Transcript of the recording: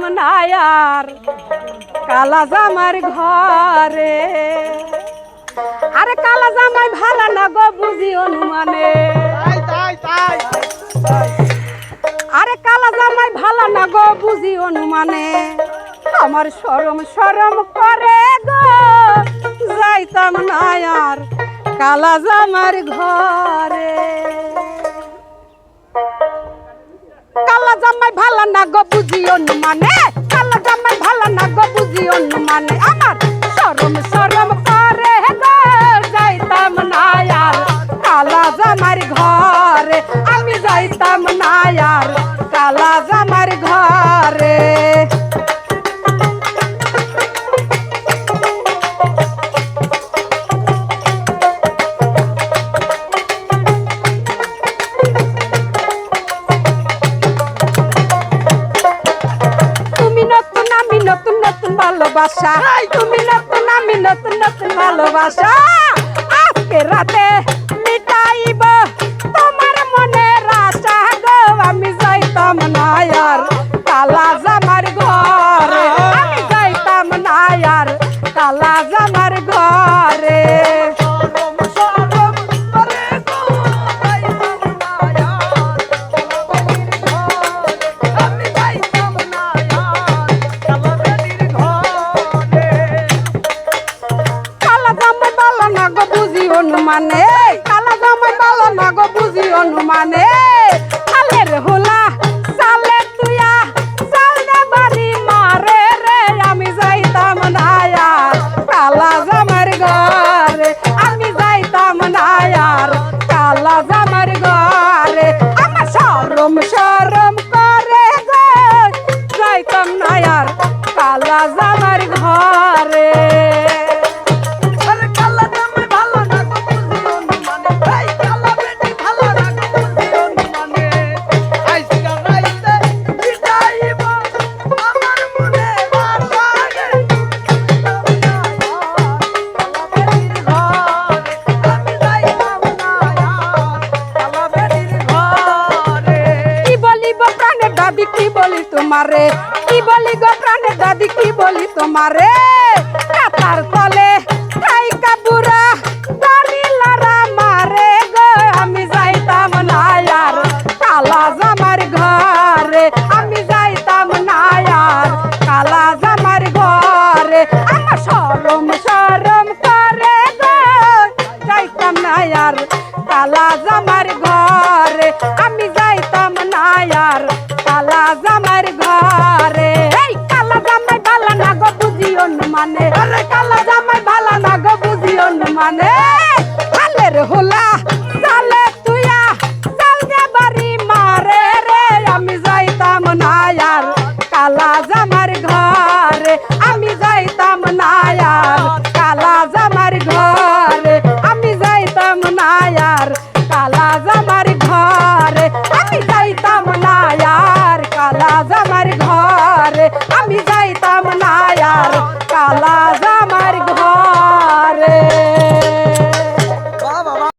যাইতাম না আর কালা জামার ঘরে। আরে কালা জামাই ভালো না গো বুঝি অনুমানে, আরে কালা জামাই ভালো না গো বুঝি অনুমানে। আমার শরম শরম করে গো যাইতাম না আর কালা জামার ঘরে। কালা জামাই ভালো না গো বুঝি অনুমানে, কালা জামাই ভালো না গো বুঝি অনুমানে। আমার শরম শরম করে গো যাইতাম না আর কালা জামার ঘরে। আমি যাইতাম না আর কালা জামার ঘরে। ভালোবাসা তুমি নতুন আমি নতুন নতুন ভালোবাসা। আজকে রাতে মিটাইব তোমার মনের আশা গো। আমি যাইতাম না আর কালা জামার ঘরে। আমি যাইতাম না আর কালা জামার ঘরে। অনুমানে কালা জামাই ভালো না গো বুঝি অনুমানে। চালের হোলা চালে তুইয়া চাল দে বাড়ি মারে রে। আমি যাইতাম না আর কালা জামার ঘরে। আমি যাইতাম না আর কালা জামার ঘরে। আমার শরম শরম করে গো যাইতাম না আর কালা জামার ঘরে। কি বলি তোমারে, কি বলি গো প্রাণের দাদি কি বলি তোমারে। কাতার তলে খাইকা বুড়া দাড়ি লারা মারে গো। আমি যাইতাম না আর কালা জামার ঘরে। আমি যাইতাম না আর কালা জামার ঘরে। আমার শরম শরম করে গো যাইতাম না আর কালা জামার ঘরে। আমি যাইতাম না আর কালা জামার ঘরে। এই কালা জামাই ভালো না গো বুঝি অনুমানে। আরে কালা জামাই ভালো না গো বুঝি অনুমানে। চালের হোলা